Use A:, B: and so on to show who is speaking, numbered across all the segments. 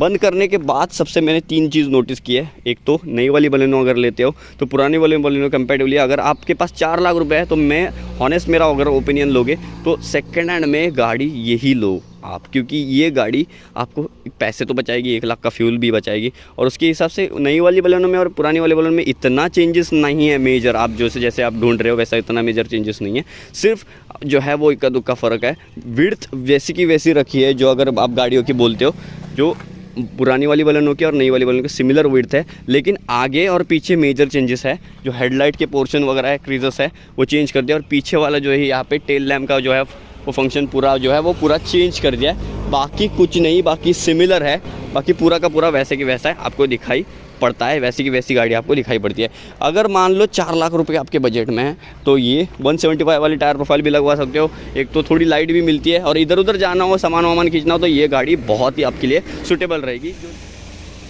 A: बंद करने के बाद सबसे मैंने 3 चीज़ नोटिस की है। एक तो नई वाली बलेनो अगर लेते हो तो पुरानी वाली बलेनो कंपेरेटिवली अगर आपके पास 4 लाख रुपए है तो मैं ऑनेस्ट मेरा अगर ओपिनियन लोगे तो सेकेंड हैंड में गाड़ी यही लो आप, क्योंकि ये गाड़ी आपको पैसे तो बचाएगी, 1 लाख का फ्यूल भी बचाएगी। और उसके हिसाब से नई वाली बलेनो में और पुरानी वाली बलेनो में इतना चेंजेस नहीं है मेजर, आप जैसे आप ढूंढ रहे हो वैसा इतना मेजर चेंजेस नहीं है। सिर्फ जो है वो इक्का दुक्का फ़र्क है। विड्थ वैसी की वैसी रखी है जो अगर आप गाड़ियों की बोलते हो, जो पुरानी वाली बलेनो की और नई वाली बलेनो की सिमिलर विड्थ है, लेकिन आगे और पीछे मेजर चेंजेस है। जो हेडलाइट के पोर्शन वगैरह है, क्रीजस है, वो चेंज कर दिया। और पीछे वाला जो है यहाँ पे टेल लैम्प का जो है वो फंक्शन पूरा जो है वो पूरा चेंज कर दिया है। बाकी कुछ नहीं, बाकी सिमिलर है, बाकी पूरा का पूरा वैसे की वैसा है, आपको दिखाई पड़ता है, वैसी की वैसी गाड़ी आपको दिखाई पड़ती है। अगर मान लो 4 लाख रुपए आपके बजट में है तो ये 175 वाली टायर प्रोफाइल भी लगवा सकते हो। एक तो थोड़ी लाइट भी मिलती है और इधर उधर जाना हो, सामान वामान खींचना हो तो ये गाड़ी बहुत ही आपके लिए सूटेबल रहेगी।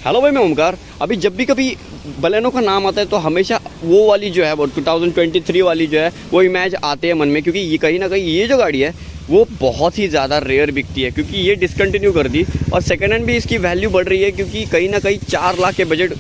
A: हेलो भाई, मैं ओमकार। अभी जब भी कभी बलेनो का नाम आता है तो हमेशा वो वाली जो है वो 2023 वाली जो है वो इमेज आते हैं मन में, क्योंकि ये कहीं ना कहीं ये जो गाड़ी है वो बहुत ही ज़्यादा रेयर बिकती है, क्योंकि ये डिसकंटिन्यू कर दी और सेकेंड हैंड भी इसकी वैल्यू बढ़ रही है, क्योंकि कहीं ना कहीं 4 लाख के बजट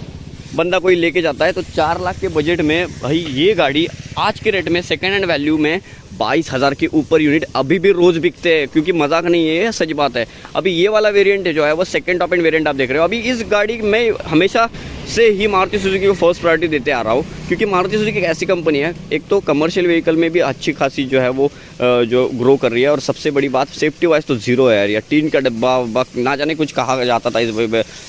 A: बंदा कोई लेके जाता है तो 4 लाख के बजट में भाई ये गाड़ी आज के रेट में सेकेंड हैंड वैल्यू में 22,000 के ऊपर यूनिट अभी भी रोज़ बिकते हैं, क्योंकि मजाक नहीं है, ये सच बात है। अभी ये वाला वेरिएंट जो है वो सेकंड टॉप एंड वेरिएंट आप देख रहे हो। अभी इस गाड़ी में हमेशा से ही मारुति सुजुकी को फर्स्ट प्रायोरिटी देते आ रहा हूँ, क्योंकि मारुति सुजुकी एक ऐसी कंपनी है, एक तो कमर्शियल व्हीकल में भी अच्छी खासी जो है वो जो ग्रो कर रही है। और सबसे बड़ी बात सेफ्टी वाइज तो जीरो है यार। या टीन का डब्बा ना जाने कुछ कहा जाता था इस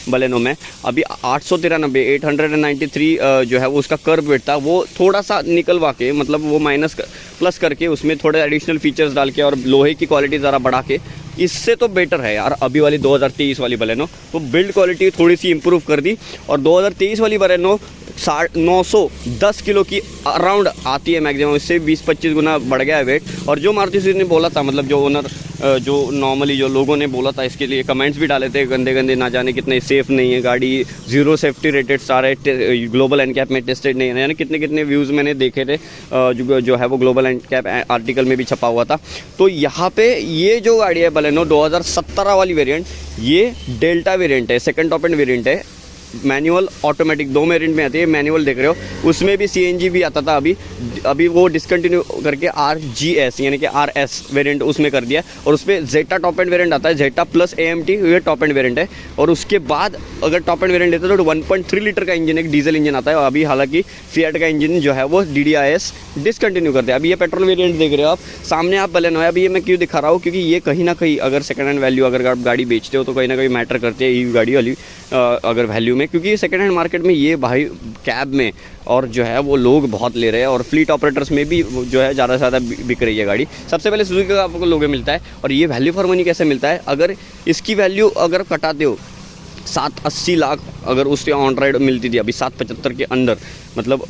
A: बलेनो में। अभी 893 जो है वो उसका कर्व वेट था, वो थोड़ा सा निकलवा के, मतलब वो माइनस प्लस करके उसमें थोड़े एडिशनल फीचर्स डाल के और लोहे की क्वालिटी ज़रा बढ़ा के, इससे तो बेटर है यार अभी वाली 2023 वाली बलेनो। तो बिल्ड क्वालिटी थोड़ी सी इंप्रूव कर दी और 2023 वाली बलेनो 910 किलो की अराउंड आती है मैक्सिमम, इससे 20-25 गुना बढ़ गया है वेट। और जो मारुति सुजुकी ने बोला था, मतलब जो ओनर जो नॉर्मली जो लोगों ने बोला था, इसके लिए कमेंट्स भी डाले थे गंदे गंदे, ना जाने कितने सेफ़ नहीं है गाड़ी, 0 सेफ्टी रेटेड सारे, ग्लोबल एनकैप में टेस्टेड नहीं है, यानी कितने कितने व्यूज़ मैंने देखे थे जो है वो ग्लोबल एनकैप आर्टिकल में भी छपा हुआ था। तो यहाँ पे ये जो गाड़ी है बलेनो 2017 वाली वेरिएंट, ये डेल्टा वेरिएंट है, सेकंड टॉप एंड वेरिएंट है। मैनुअल ऑटोमेटिक 2 वेरिएंट में आती है। मैनुअल देख रहे हो, उसमें भी CNG भी आता था, अभी वो डिसकंटिन्यू करके RGS यानी कि RS वेरिएंट उसमें कर दिया। और उस पर जेटा टॉप एंड वेरिएंट आता है, जेटा प्लस AMT, ये टॉप एंड वेरिएंट है। और उसके बाद अगर टॉप एंड वेरिएंट लेते हो तो 1.3 लीटर का इंजन, एक डीजल इंजन आता है। अभी हालांकि फिएट का इंजन जो है वो DDIS डिसकंटिन्यू करते हैं। अभी ये पेट्रोल वेरिएंट देख रहे हो आप सामने, आप बलेनो है। अभी ये मैं क्यों दिखा रहा हूँ, क्योंकि ये कहीं ना कहीं अगर सेकंड हैंड वैल्यू अगर आप गाड़ी बेचते हो तो कहीं ना कहीं मैटर करती है ये गाड़ी वाली अगर वैल्यू में, क्योंकि सेकंड हैंड मार्केट में ये भाई कैब में और जो है वो लोग बहुत ले रहे हैं और फ्लीट ऑपरेटर्स में भी जो है ज़्यादा से ज़्यादा बिक रही है गाड़ी। सबसे पहले सुजुकी का आपको लोगो मिलता है। और ये वैल्यू फॉर मनी कैसे मिलता है, अगर इसकी वैल्यू अगर कटाते हो 780 लाख अगर उससे ऑन राइड मिलती थी, अभी 775 के अंदर, मतलब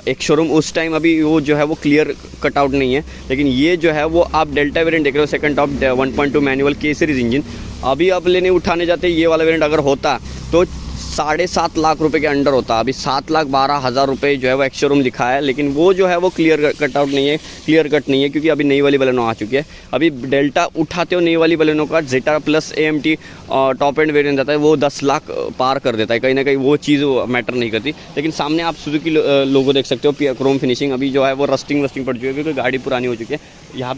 A: एक शोरूम उस टाइम, अभी वो जो है वो क्लियर कटआउट नहीं है। लेकिन ये जो है वो आप डेल्टा वेरिएंट देख रहे हो, second top 1.2 manual K series engine. अभी आप लेने उठाने जाते ये वाला वेरिएंट अगर होता तो 7.5 लाख रुपए के अंडर होता। अभी 7,12,000 रुपये जो है वो एक्स शोरूम लिखा है, लेकिन वो जो है वो क्लियर कटआउट नहीं है, क्लियर कट नहीं है, क्योंकि अभी नई वाली बलेनो आ चुकी है। अभी डेल्टा उठाते हो नई वाली बलेनो का, Zeta plus AMT top end variant आता है, वो 10 लाख पार कर देता है। कहीं ना कहीं वो चीज़ मैटर नहीं करती। लेकिन सामने आप सुजुकी लोगो देख सकते हो, क्रोम फिनिशिंग। अभी जो है वो रस्टिंग पड़ चुकी है, क्योंकि गाड़ी पुरानी हो चुकी है। यहाँ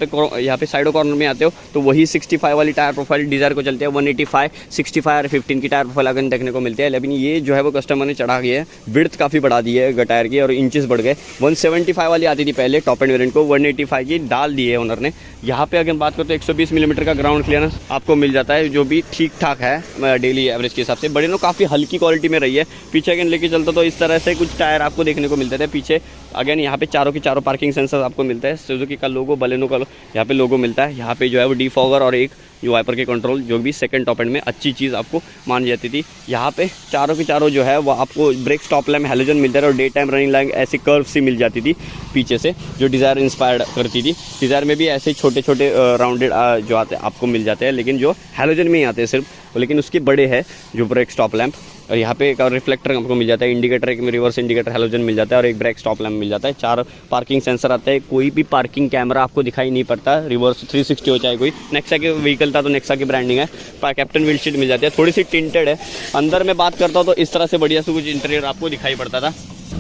A: पे साइडो कॉर्नर में आते हो तो वही 65 वाली टायर प्रोफाइल डिज़ायर को चलती है, 185, 65 और 15 की टायर प्रोफाइल अगर देखने को मिलती है। लेकिन ये जो है वो कस्टमर ने चढ़ा गया है, विड्थ काफ़ी बढ़ा दी है टायर की और इंचेस बढ़ गए। 175 वाली आती थी पहले टॉप एंड वेरिएंट को, 185 की डाल दी है ओनर ने। यहाँ पे अगर बात करें तो 120 मिलीमीटर का ग्राउंड क्लियरेंस आपको मिल जाता है, जो भी ठीक ठाक है डेली एवरेज के हिसाब से। बलेनो काफ़ी हल्की क्वालिटी में रही है। पीछे अगर लेके चलता तो इस तरह से कुछ टायर आपको देखने को मिलते थे पीछे। अगेन यहाँ पे चारों के चारों पार्किंग सेंसर आपको मिलता है। सुजुकी का लोगो, बलेनो का यहाँ पे लोगो मिलता है। यहाँ पे जो है वो डिफॉगर और एक जो वाइपर के कंट्रोल, जो भी सेकंड टॉप एंड में अच्छी चीज़ आपको मानी जाती थी। यहाँ पे चारों के चारों जो है वो आपको ब्रेक स्टॉप लैम्प हैलोजन मिलता है और डे टाइम रनिंग लाइट ऐसी कर्व सी मिल जाती थी पीछे से, जो डिज़ायर इंस्पायर्ड करती थी। डिज़ायर में भी ऐसे छोटे छोटे राउंडेड जो आते हैं आपको मिल जाते हैं, लेकिन जो हैलोजन में ही आते हैं सिर्फ। लेकिन उसके बड़े है जो ब्रेक स्टॉप लैंप। और यहाँ पे एक और रिफ्लेक्टर आपको मिल जाता है, इंडिकेटर, एक रिवर्स इंडिकेटर हैलोजन मिल जाता है और एक ब्रेक स्टॉप लैंप मिल जाता है। 4 पार्किंग सेंसर आते हैं। कोई भी पार्किंग कैमरा आपको दिखाई नहीं पड़ता। रिवर्स 360 हो चाहे कोई। नेक्सा के व्हीकल था तो नेक्सा की ब्रांडिंग है। कैप्टन विंडशील्ड मिल जाती है, थोड़ी सी टिंटेड है। अंदर में बात करता हूँ तो इस तरह से बढ़िया से कुछ इंटीरियर आपको दिखाई पड़ता था।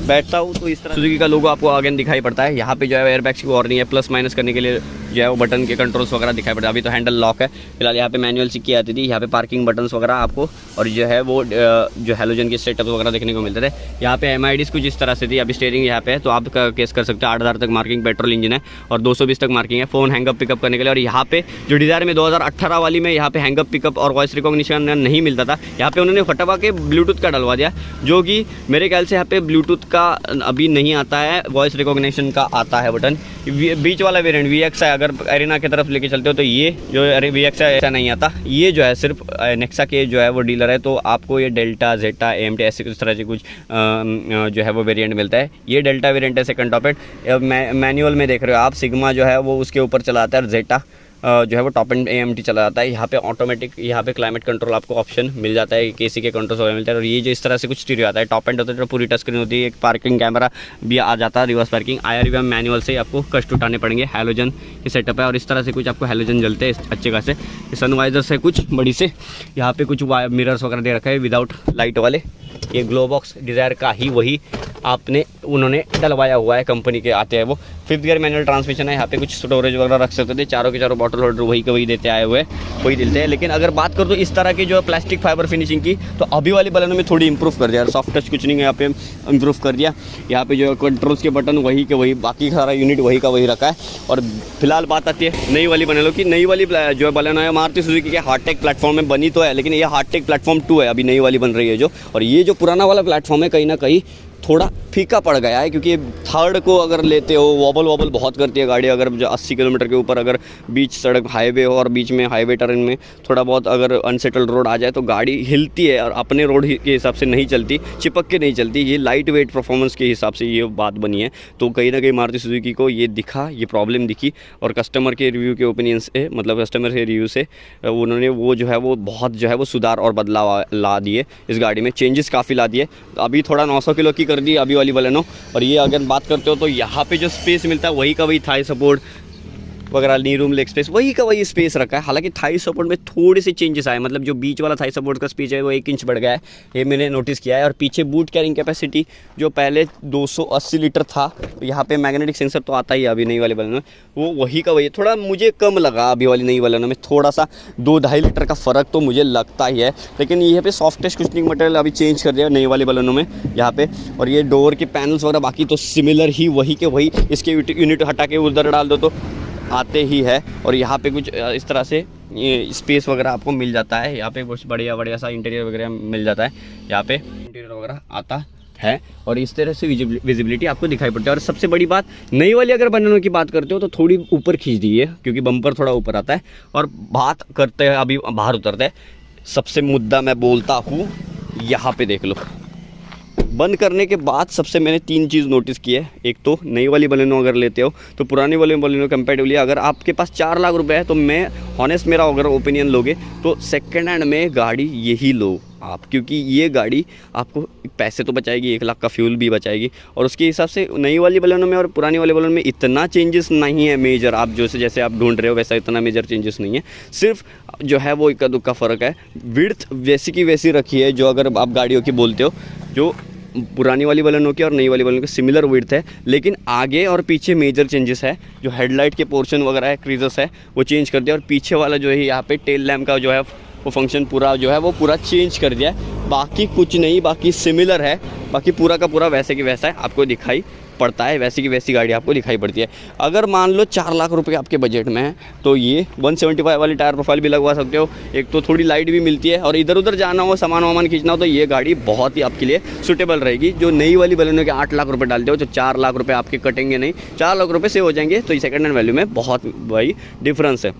A: बैठता हूँ तो इस तरह सुजुकी का लोगो आपको अगेन दिखाई पड़ता है। यहाँ पे जो है एयरबैग्स की वार्निंग है, प्लस माइनस करने के लिए जो है वो बटन के कंट्रोल्स वगैरह दिखाई पड़ता है। अभी तो हैंडल लॉक है फिलहाल। यहाँ पे मैनुअल सी की आती थी। यहाँ पे पार्किंग बटन्स वगैरह आपको और जो है वो जो हैलोजन के सेटअप वगैरह देखने को मिलते थे। यहाँ पे MIDs कुछ इस तरह से थी। अभी स्टीयरिंग यहाँ पे है तो आप केस कर सकते हो। 8000 तक मार्किंग, पेट्रोल इंजन है और 220 तक मार्किंग है। फ़ोन हैंगअप पिकअप करने के लिए। और यहाँ पे जो डिज़ायर में 2018 वाली में यहाँ पे हैंगअप पिकअप और वॉइस रिकॉग्निशन नहीं मिलता था, यहाँ पे उन्होंने फटाफा के ब्लूटूथ का डलवा दिया, जो कि मेरे ख्याल से यहाँ पे ब्लूटूथ का अभी नहीं आता है, वॉइस रिकॉग्निशन का आता है बटन। बीच वाला वेरिएंट VX है, अगर एरिना की तरफ लेके चलते हो तो ये जो VX है ऐसा नहीं आता। ये जो है सिर्फ नेक्सा के जो है वो डीलर है, तो आपको ये डेल्टा, जेटा, AMT ऐसे कुछ तरह से कुछ जो है वो वेरिएंट मिलता है। ये डेल्टा वेरिएंट है, सेकंड टॉप एंड। मैनुअल में देख रहे हो आप, सिग्मा जो है वो उसके ऊपर चला आता है और जेटा जो है वो टॉप एंड AMT चला जाता है। यहाँ पे ऑटोमेटिक, यहाँ पे क्लाइमेट कंट्रोल आपको ऑप्शन मिल जाता है, KC के कंट्रोल वगैरह मिलता है। और ये जो इस तरह से कुछ स्टीरियो आता है, टॉप एंड होता है तो पूरी टच स्क्रीन होती है। एक पार्किंग कैमरा भी आ जाता है, रिवर्स पार्किंग। IR मैनुअल से आपको कष्ट उठाने पड़ेंगे। हैलोजन की सेटअप है और इस तरह से कुछ आपको हैलोजन जलते हैं अच्छे खासे। सनवाइजर से कुछ बड़ी से, यहाँ पे कुछ मिरर्स वगैरह दे रखा है विदाउट लाइट वाले। ये ग्लो बॉक्स डिज़ायर का ही वही उन्होंने डलवाया हुआ है, कंपनी के आते हैं वो। 5th गियर मैनुअल ट्रांसमिशन है। यहाँ पे कुछ स्टोरेज वगैरह रख सकते थे। चारों के चारों बॉटल होल्डर वही के वही देते आए हुए, वही देते हैं। लेकिन अगर बात करो तो इस तरह की जो प्लास्टिक फाइबर फिनिशिंग की, तो अभी वाली बलेनो में थोड़ी इंप्रूव कर दिया। सॉफ्ट टच कुछ नहीं है, यहाँ पे इंप्रूव कर दिया। यहाँ पे जो कंट्रोल्स के बटन वही के वही, बाकी सारा यूनिट वही का वही रखा है। और फिलहाल बात आती है नई वाली बलेनो की। नई वाली जो बलेनो है मारुति सुजुकी के हार्टेक प्लेटफॉर्म में बनी तो है, लेकिन ये हार्टेक प्लेटफॉर्म 2 है, अभी नई वाली बन रही है जो। और ये जो पुराना वाला प्लेटफॉर्म है कहीं ना कहीं थोड़ा फीका पड़ गया है, क्योंकि थर्ड को अगर लेते हो वॉबल बहुत करती है गाड़ी। अगर जो 80 किलोमीटर के ऊपर अगर बीच सड़क हाईवे हो और बीच में हाईवे टर्न में थोड़ा बहुत अगर अनसेटल्ड रोड आ जाए तो गाड़ी हिलती है और अपने रोड के हिसाब से नहीं चलती, चिपक के नहीं चलती। ये लाइट वेट परफॉर्मेंस के हिसाब से ये बात बनी है। तो कहीं ना कहीं मारुति सुजुकी को ये दिखा, ये प्रॉब्लम दिखी और कस्टमर के रिव्यू के ओपिनियन से, मतलब कस्टमर के रिव्यू से उन्होंने वो जो है वो बहुत जो है वो सुधार और बदलाव ला दिए इस गाड़ी में। चेंजेस काफ़ी ला दिए। अभी थोड़ा 900 किलो की कर दी अभी वाली बलेनो। और ये अगर बात करते हो तो यहाँ पे जो स्पेस मिलता है वही का वही थाई सपोर्ट वगैरह, नी रूम लेग स्पेस वही का वही स्पेस रखा है। हालांकि थाई सपोर्ट में थोड़ी सी चेंजेस आए, मतलब जो बीच वाला थाई सपोर्ट का स्पेस है वो 1 इंच बढ़ गया है, ये मैंने नोटिस किया है। और पीछे बूट कैरिंग कैपेसिटी जो पहले 280 लीटर था, यहाँ पे मैग्नेटिक सेंसर तो आता ही है अभी नई वाली बलेनो में, वो वही का वही थोड़ा मुझे कम लगा अभी वाली नई बलेनो में। थोड़ा सा 2-2.5 लीटर का फ़र्क तो मुझे लगता ही है। लेकिन यहाँ पे सॉफ्टेस्ट कुशनिंग मटेरियल अभी चेंज कर दिया नई वाली बलेनो में यहाँ पे। और ये डोर के पैनल्स वगैरह बाकी तो सिमिलर ही वही के वही, इसके यूनिट हटा के उधर डाल दो तो आते ही है। और यहाँ पे कुछ इस तरह से ये स्पेस वगैरह आपको मिल जाता है। यहाँ पे कुछ बढ़िया सा इंटीरियर वगैरह मिल जाता है, यहाँ पे इंटीरियर वगैरह आता है और इस तरह से विजिबिलिटी आपको दिखाई पड़ती है। और सबसे बड़ी बात, नई वाली अगर बलेनो की बात करते हो तो थोड़ी ऊपर खींच दी है, क्योंकि बम्पर थोड़ा ऊपर आता है। और बात करते हैं अभी बाहर उतरते हैं, सबसे मुद्दा मैं बोलता हूँ, यहाँ पे देख लो। बंद करने के बाद सबसे मैंने 3 चीज़ नोटिस की है। एक तो नई वाली बलेनो अगर लेते हो तो पुरानी वाली बलेनो कंपेरेटिवली अगर आपके पास 4 लाख रुपए है तो मैं हॉनेस्ट, मेरा अगर ओपिनियन लोगे तो सेकंड हैंड में गाड़ी यही लो आप, क्योंकि ये गाड़ी आपको पैसे तो बचाएगी, 1 लाख का फ्यूल भी बचाएगी। और उसके हिसाब से नई वाली बलेनो में और पुरानी वाली बलेनो में इतना चेंजेस नहीं है मेजर, आप जैसे आप ढूंढ रहे हो वैसा इतना मेजर चेंजेस नहीं है। सिर्फ जो है वो इक्का दुक्का फ़र्क है। विड्थ वैसी की वैसी रखी है, जो अगर आप गाड़ियों की बोलते हो, जो पुरानी वाली बलेनो की और नई वाली बलेनो की सिमिलर विड्थ है। लेकिन आगे और पीछे मेजर चेंजेस है। जो हेडलाइट के पोर्शन वगैरह है, क्रीजर्स है, वो चेंज कर दिया। और पीछे वाला जो है यहाँ पे टेल लैम्प का जो है वो फंक्शन पूरा जो है वो पूरा चेंज कर दिया है। बाकी कुछ नहीं, बाकी सिमिलर है, बाकी पूरा का पूरा वैसे की वैसा है, आपको दिखाई पड़ता है। वैसी की वैसी गाड़ी आपको दिखाई पड़ती है। अगर मान लो 4 लाख रुपए आपके बजट में है तो ये 175 वाली टायर प्रोफाइल भी लगवा सकते हो। एक तो थोड़ी लाइट भी मिलती है और इधर उधर जाना हो, सामान वामान खींचना हो तो ये गाड़ी बहुत ही आपके लिए सूटेबल रहेगी। जो नई वाली बलेनो के 8 लाख रुपए डालते हो तो 4 लाख रुपए आपके कटेंगे नहीं, 4 लाख रुपए सेव हो जाएंगे। तो सेकंड हैंड वैल्यू में बहुत भाई डिफरेंस है।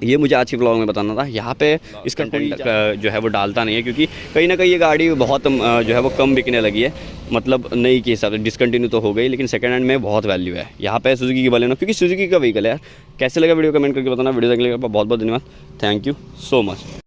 A: ये मुझे आज की व्लॉग में बताना था। यहाँ पे इस कंटेंट जो है वो डालता नहीं है, क्योंकि कहीं ना कहीं ये गाड़ी बहुत जो है वो कम बिकने लगी है। मतलब नई के हिसाब से डिसकंटिन्यू तो हो गई, लेकिन सेकंड हैंड में बहुत वैल्यू है। यहाँ पे सुजुकी की बलेनो, क्योंकि सुजुकी का व्हीकल है यार। कैसे लगा वीडियो कमेंट करके बताना। वीडियो देखने के लिए बहुत बहुत धन्यवाद। Thank you so much.